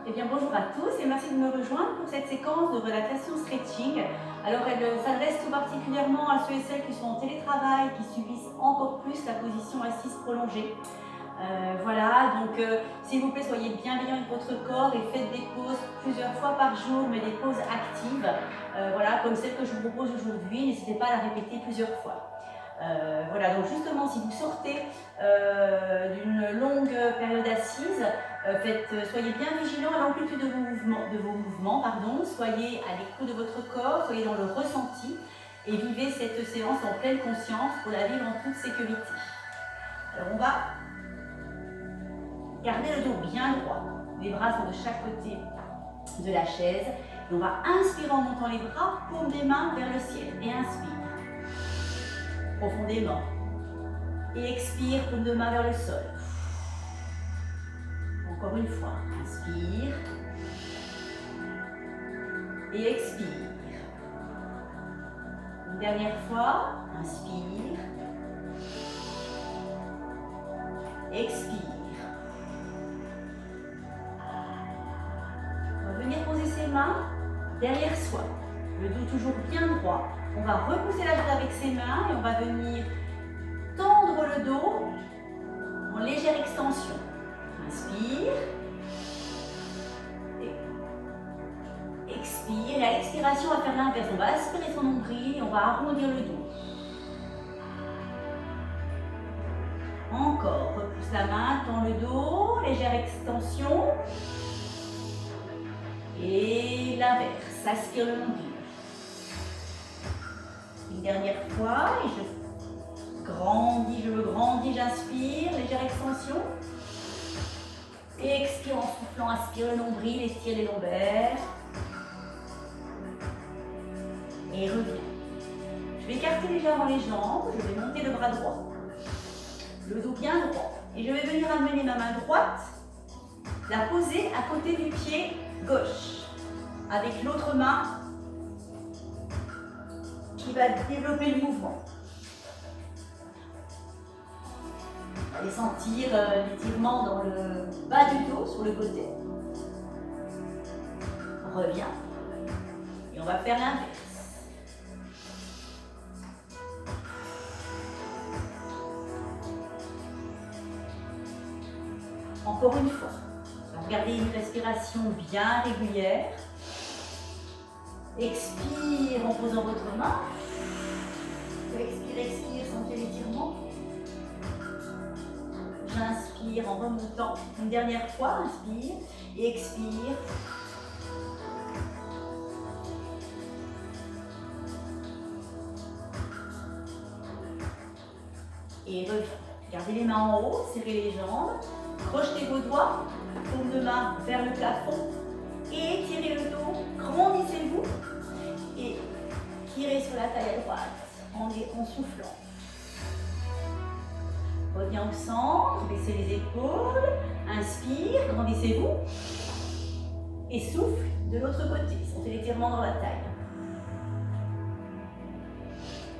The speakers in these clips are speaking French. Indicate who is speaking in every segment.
Speaker 1: Eh bien bonjour à tous et merci de me rejoindre pour cette séquence de relaxation stretching. Alors elle s'adresse tout particulièrement à ceux et celles qui sont en télétravail, qui subissent encore plus la position assise prolongée. Voilà, donc s'il vous plaît, soyez bienveillants avec votre corps et faites des pauses plusieurs fois par jour, mais des pauses actives, voilà, comme celle que je vous propose aujourd'hui. N'hésitez pas à la répéter plusieurs fois. Voilà, donc justement, si vous sortez d'une longue période assise, soyez bien vigilants à l'amplitude de vos mouvements, soyez à l'écoute de votre corps, soyez dans le ressenti et vivez cette séance en pleine conscience pour la vivre en toute sécurité. Alors on va garder le dos bien droit, les bras sont de chaque côté de la chaise et on va inspirer en montant les bras, paume des mains vers le ciel et inspire profondément et expire, paume de main vers le sol. Encore une fois, inspire et expire. Une dernière fois, inspire, expire. On va venir poser ses mains derrière soi, le dos toujours bien droit. On va repousser la tête avec ses mains et on va venir tendre le dos en légère extension. Inspire. Et expire. Et à l'expiration, on va faire l'inverse. On va aspirer son nombril et on va arrondir le dos. Encore. Repousse la main, tend le dos, légère extension. Et l'inverse. Aspire le nombril. Une dernière fois. Et je me grandis, j'inspire, légère extension. Et expire en soufflant, inspire le nombril, étire les lombaires. Et reviens. Je vais écarter légèrement les jambes, je vais monter le bras droit. Le dos bien droit. Et je vais venir amener ma main droite, la poser à côté du pied gauche. Avec l'autre main qui va développer le mouvement. Allez sentir l'étirement dans le bas du dos, sur le côté. Reviens. Et on va faire l'inverse. Encore une fois. On va garder une respiration bien régulière. Expire en posant votre main. Expire, expire, sentez l'étirement. J'inspire en remontant. Une dernière fois, inspire et expire. Et reviens. Gardez les mains en haut, serrez les jambes. Crochetez vos doigts, paume de main vers le plafond. Et étirez le dos, grandissez-vous. Et tirez sur la taille à droite en soufflant. Reviens au centre, baissez les épaules, inspire, grandissez-vous. Et souffle de l'autre côté, sentez l'étirement dans la taille.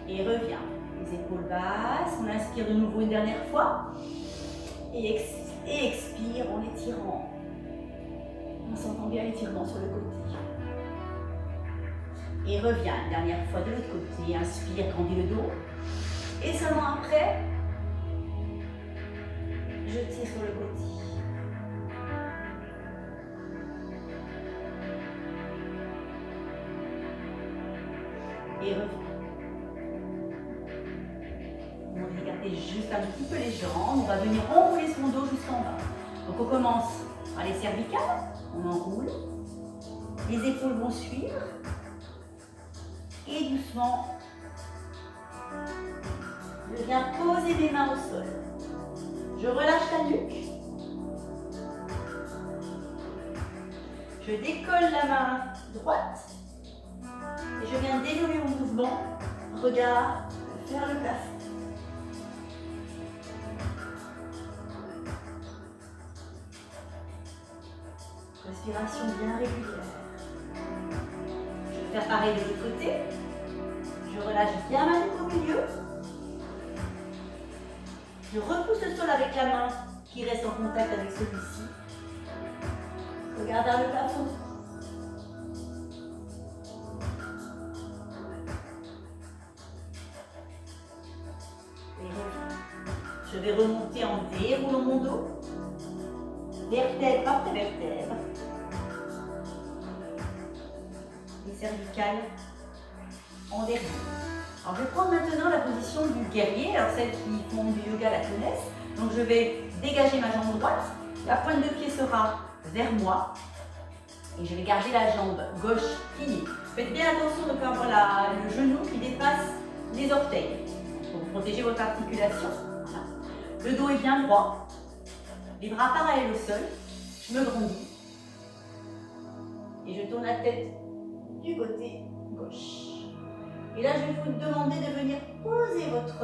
Speaker 1: Et reviens, les épaules basses, on inspire de nouveau une dernière fois. Et expire en étirant. On s'entend bien l'étirement sur le côté. Et reviens une dernière fois de l'autre côté, inspire, grandis le dos. Et seulement après, je tire sur le côté. Et reviens. On va regarder juste un petit peu les jambes. On va venir enrouler son dos jusqu'en bas. Donc on commence par les cervicales. On enroule. Les épaules vont suivre. Et doucement, je viens poser mes mains au sol. Je relâche la nuque. Je décolle la main droite. Et je viens développer mon mouvement. Regard vers le plafond. Respiration bien régulière. Je vais faire pareil de l'autre côté. Je relâche bien ma nuque au milieu. Je repousse le sol avec la main qui reste en contact avec celui-ci. Regarde vers le plafond. Et reviens. Je vais remonter en déroulant mon dos. Vertèbre après vertèbre. Les cervicales en dernier. Alors je vais prendre maintenant la position du guerrier. Alors celles qui font du yoga la connaissent. Donc je vais dégager ma jambe droite. La pointe de pied sera vers moi. Et je vais garder la jambe gauche pliée. Faites bien attention de ne pas avoir le genou qui dépasse les orteils. Pour protéger votre articulation. Voilà. Le dos est bien droit. Les bras parallèles au sol. Je me grandis. Et je tourne la tête du côté gauche. Et là, je vais vous demander de venir poser votre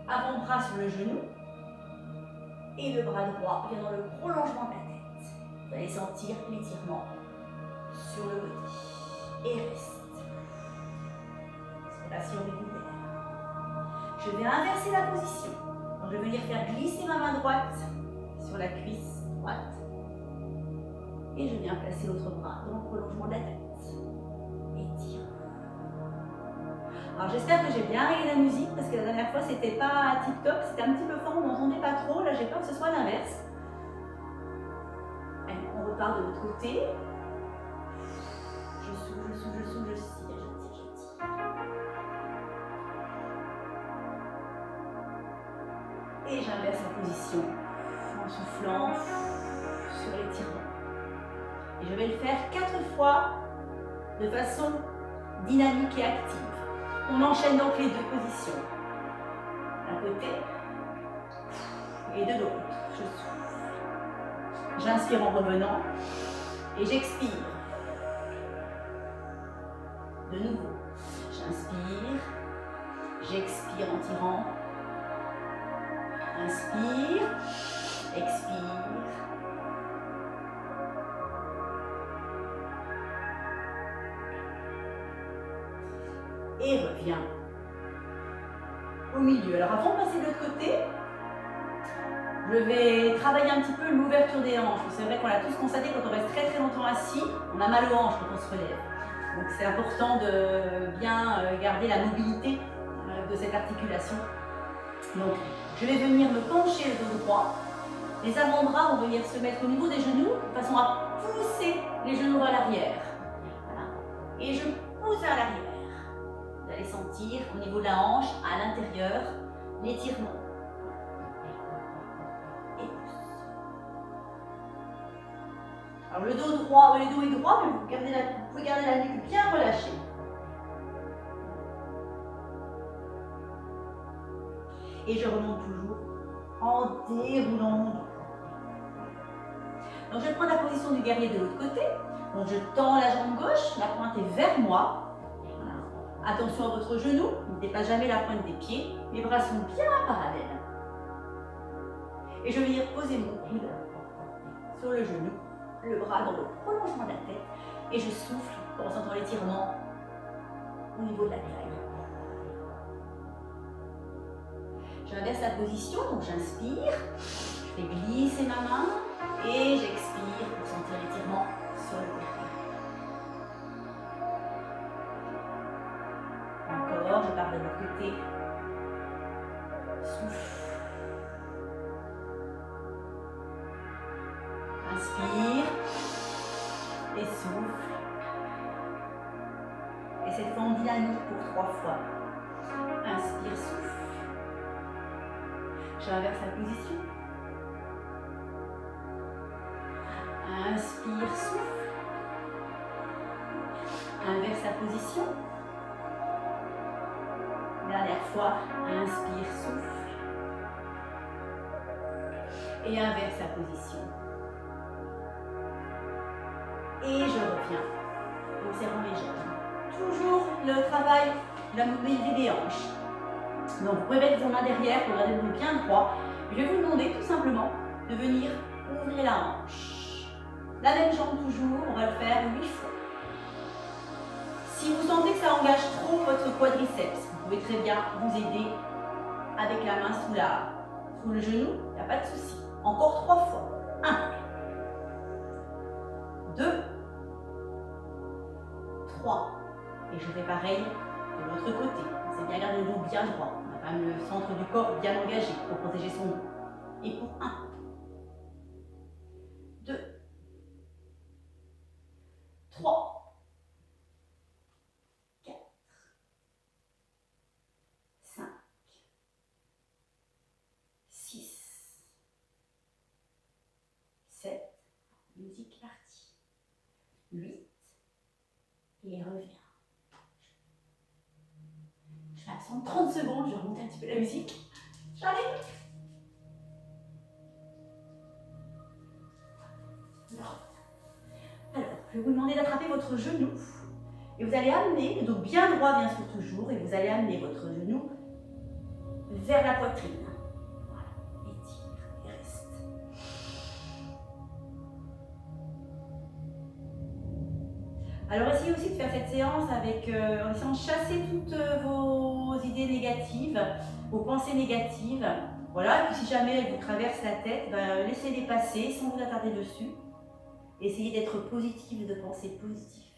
Speaker 1: avant-bras sur le genou. Et le bras droit vient dans le prolongement de la tête. Vous allez sentir l'étirement sur le côté. Et reste. Respiration régulière. Je vais inverser la position. Donc, je vais venir faire glisser ma main droite sur la cuisse droite. Et je viens placer l'autre bras dans le prolongement de la tête. Étire. Alors j'espère que j'ai bien réglé la musique parce que la dernière fois c'était pas tip top, c'était un petit peu fort, on n'entendait pas trop. Là j'ai peur que ce soit l'inverse. Allez, on repart de l'autre côté. Je souffle, je souffle, je souffle, je tire, je tire, je tire. Et j'inverse la position en soufflant sur l'étirement. Et je vais le faire 4 fois de façon dynamique et active. On enchaîne donc les deux positions. D'un côté et de l'autre. Je souffle. J'inspire en revenant et j'expire. De nouveau. J'inspire. J'expire en tirant. Inspire. Expire. Et reviens au milieu. Alors avant de passer de l'autre côté, je vais travailler un petit peu l'ouverture des hanches. C'est vrai qu'on l'a tous constaté, quand on reste très très longtemps assis, on a mal aux hanches quand on se relève. Donc c'est important de bien garder la mobilité de cette articulation. Donc je vais venir me pencher le dos droit. Les avant-bras vont venir se mettre au niveau des genoux de façon à pousser les genoux vers l'arrière. Voilà. Et je pousse vers l'arrière. Vous allez sentir au niveau de la hanche, à l'intérieur, l'étirement. Et pousse. Alors le dos droit, le dos est droit, mais vous pouvez garder la nuque bien relâchée. Et je remonte toujours en déroulant mon dos. Donc je prends la position du guerrier de l'autre côté. Donc je tends la jambe gauche, la pointe est vers moi. Attention à votre genou, ne dépasse jamais la pointe des pieds. Les bras sont bien parallèles. Et je vais venir poser mon coude sur le genou, le bras dans le prolongement de la tête. Et je souffle en ressentant l'étirement au niveau de la taille. J'inverse la position, donc j'inspire. Je fais glisser ma main et j'expire pour sentir l'étirement sur le côté. Encore, je pars de l'autre côté. Souffle. Inspire. Et souffle. Et cette fois en dynamique pour 3 fois. Inspire, souffle. J'inverse la position. Inspire, souffle. Inverse la position. Dernière fois, inspire, souffle. Et inverse la position. Et je reviens, observant les jambes. Toujours le travail de la mobilité des hanches. Donc vous pouvez mettre vos mains derrière pour garder le dos bien droit. Je vais vous demander tout simplement de venir ouvrir la hanche. La même jambe toujours, on va le faire 8 fois. Si vous sentez que ça engage trop votre quadriceps, vous pouvez très bien vous aider avec la main sous le genou, il n'y a pas de souci. Encore 3 fois. 1, 2, 3. Et je fais pareil de l'autre côté. C'est bien garder le dos bien droit. On a quand même le centre du corps bien engagé pour protéger son dos. Et pour 1, 2, 3, 4, 5, 6, 7, musique partie, 8, et reviens. Je vais attendre 30 secondes, je vais remonter un petit peu la musique. J'arrive. Alors, je vais vous demander d'attraper votre genou et vous allez amener, le dos bien droit bien sûr toujours, et vous allez amener votre genou vers la poitrine. Voilà, étire et reste. Alors essayez aussi de faire cette séance avec, en essayant de chasser toutes vos idées négatives, vos pensées négatives. Voilà, et puis si jamais elles vous traversent la tête, laissez-les passer sans vous attarder dessus. Essayez d'être positif, de penser positif.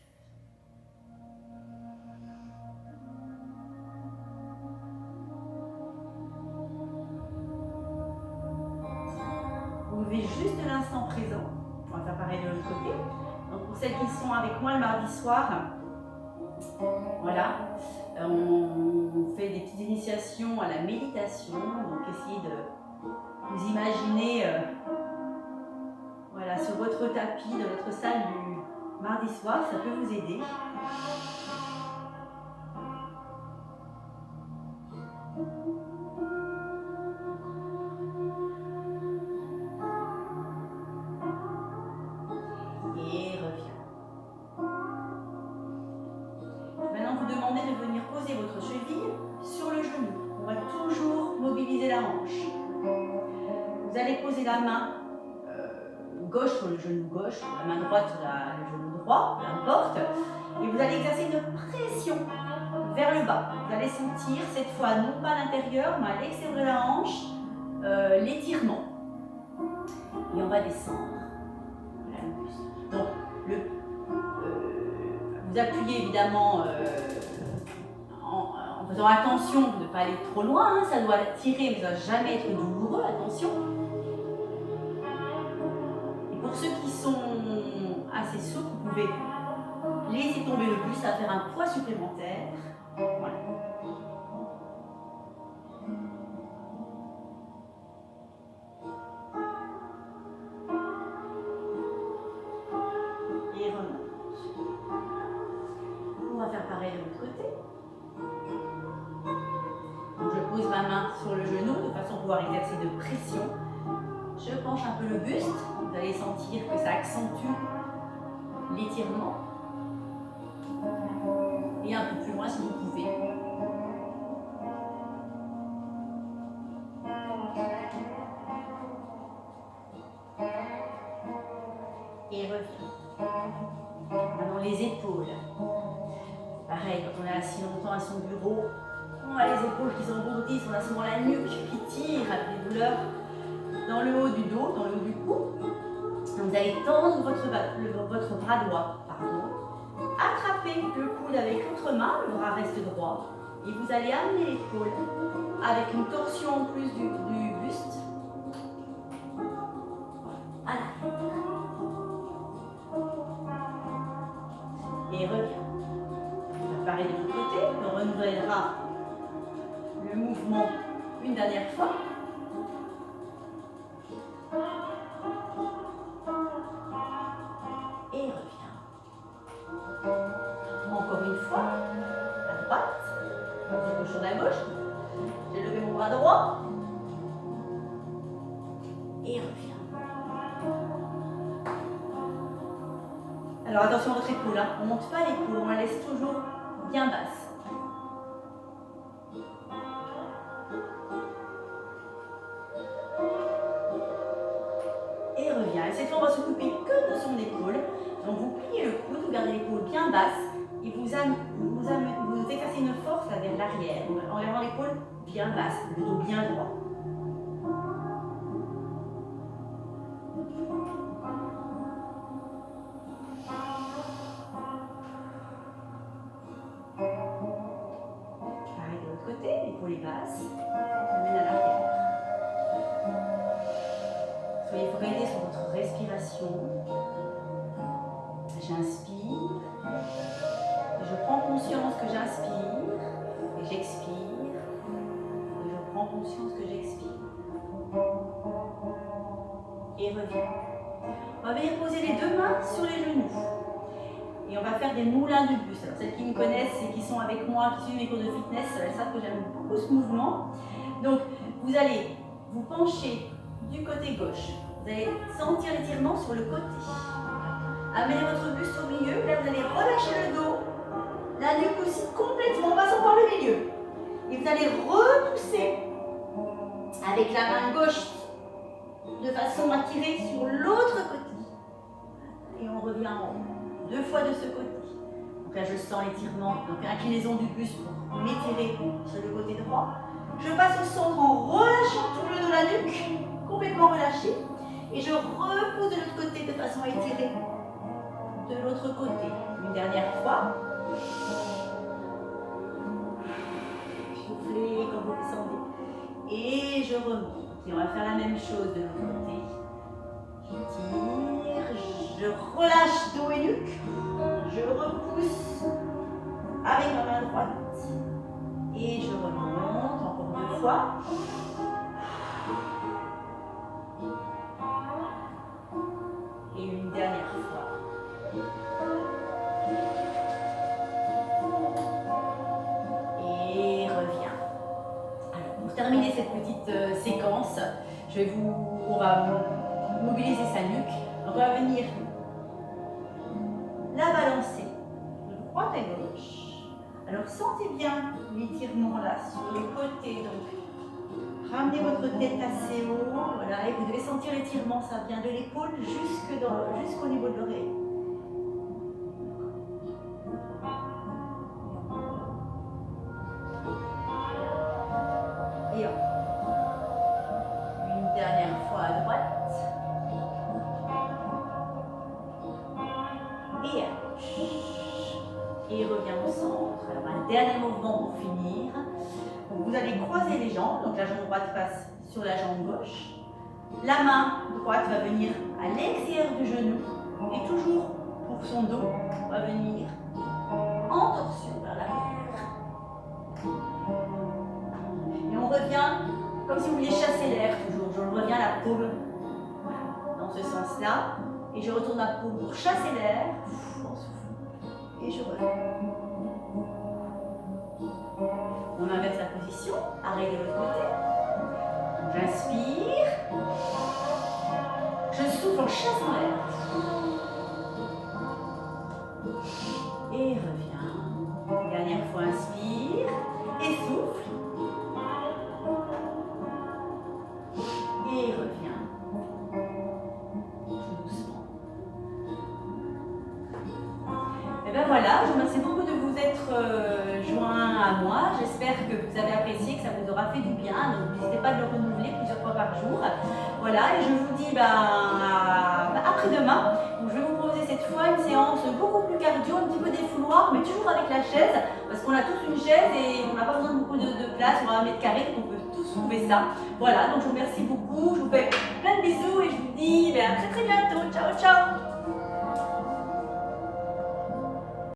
Speaker 1: Vous vivez juste l'instant présent. On va faire pareil de l'autre côté. Donc pour celles qui sont avec moi le mardi soir, voilà, on fait des petites initiations à la méditation. Donc essayez de vous imaginer voilà, sur votre tapis de votre salle du mardi soir, ça peut vous aider. Et reviens. Maintenant, vous demandez de venir poser votre cheville sur le genou. On va toujours mobiliser la hanche. Vous allez poser la main gauche sur le genou gauche, la main droite sur le genou droit, peu importe. Et vous allez exercer une pression vers le bas. Vous allez sentir cette fois, non pas à l'intérieur, mais à l'extérieur de la hanche, l'étirement. Et on va descendre. Donc, vous appuyez évidemment en faisant attention de ne pas aller trop loin. Hein, ça doit tirer, mais ça ne doit jamais être douloureux, attention. Et pour ceux qui sont assez souples, vous pouvez laisser tomber le buste, ça va faire un poids supplémentaire. Voilà. Et remonte. On va faire pareil de l'autre côté. Donc je pose ma main sur le genou de façon à pouvoir exercer de pression. Je penche un peu le buste. Vous allez sentir que ça accentue l'étirement. Et un peu plus loin si vous pouvez. Et reviens. Maintenant les épaules. Pareil, quand on est assis longtemps à son bureau, on a les épaules qui s'engourdissent, on a souvent la nuque qui tire avec des douleurs dans le haut du dos, dans le haut du cou. Donc vous allez tendre votre bras droit, attrapez le coude avec l'autre main, le bras reste droit, et vous allez amener l'épaule avec une torsion en plus du buste à l'arrière. Et reviens. Pareil de l'autre côté, on renouvellera le mouvement une dernière fois. Et reviens. Encore une fois, à droite, je bouge sur la gauche, j'ai levé mon bras droit, et reviens. Alors attention à votre épaule, hein. On ne monte pas l'épaule, on la laisse toujours bien basse. Et revient. Et cette fois, on va s'occuper que de son épaule. Donc vous pliez le coude, vous gardez l'épaule bien basse et vous exercez une force là, vers l'arrière en gardant l'épaule bien basse, le dos bien droit. va venir poser les deux mains sur les genoux. Et on va faire des moulins du buste. Alors celles qui me connaissent et qui sont avec moi, qui suivent mes cours de fitness, elles savent que j'aime beaucoup ce mouvement. Donc vous allez vous pencher du côté gauche. Vous allez sentir l'étirement sur le côté. Amenez votre buste au milieu. Là vous allez relâcher le dos. La nuque aussi complètement, en passant par le milieu. Et vous allez repousser avec la main gauche de façon à tirer sur l'autre côté. Et on revient en haut. 2 fois de ce côté. Donc là, je sens l'étirement, donc inclinaison du buste pour m'étirer sur le côté droit. Je passe au centre en relâchant tout le dos de la nuque, complètement relâché. Et je repousse de l'autre côté de façon à étirer de l'autre côté. Une dernière fois. Soufflez quand vous descendez. Et je remonte. Et on va faire la même chose de l'autre côté. Je tire, je relâche dos et nuque, je repousse avec ma main droite et je remonte encore 2 fois. Et une dernière fois. Et reviens. Alors, pour terminer cette petite séquence, on va mobiliser sa nuque. Donc on va venir la balancer de droite à gauche. Alors sentez bien l'étirement là sur le côté. Donc ramenez votre tête assez haut. Voilà, et vous devez sentir l'étirement. Ça vient de l'épaule jusqu'au niveau de l'oreille. Et une dernière fois à droite. Et revient au centre. Alors un dernier mouvement pour finir. Donc, vous allez croiser les jambes. Donc la jambe droite passe sur la jambe gauche. La main droite va venir à l'extérieur du genou. Et toujours pour son dos, on va venir en torsion vers l'arrière. Et on revient comme si vous vouliez chasser l'air toujours. Je reviens à la paume. Dans ce sens-là. Et je retourne à paume pour chasser l'air. Et je reviens. On inverse la position, arrêt de l'autre côté. J'inspire. Je souffle en chassant l'air. Et reviens. Dernière fois, inspire. Et souffle. Et reviens. Tout doucement. Et bien voilà, je vous remercie beaucoup de vous être joints à moi. J'espère que vous avez apprécié, que ça vous aura fait du bien. Donc n'hésitez pas à le renouveler plusieurs fois par jour. Voilà, et je vous dis après-demain. Je vais vous proposer cette fois une séance beaucoup plus cardio, un petit peu défouloir, mais toujours avec la chaise, parce qu'on a tous une chaise et on n'a pas besoin de beaucoup de place, on a 1 mètre carré, donc on peut tous trouver ça. Voilà, donc je vous remercie beaucoup, je vous fais plein de bisous et je vous dis à très très bientôt. Ciao, ciao!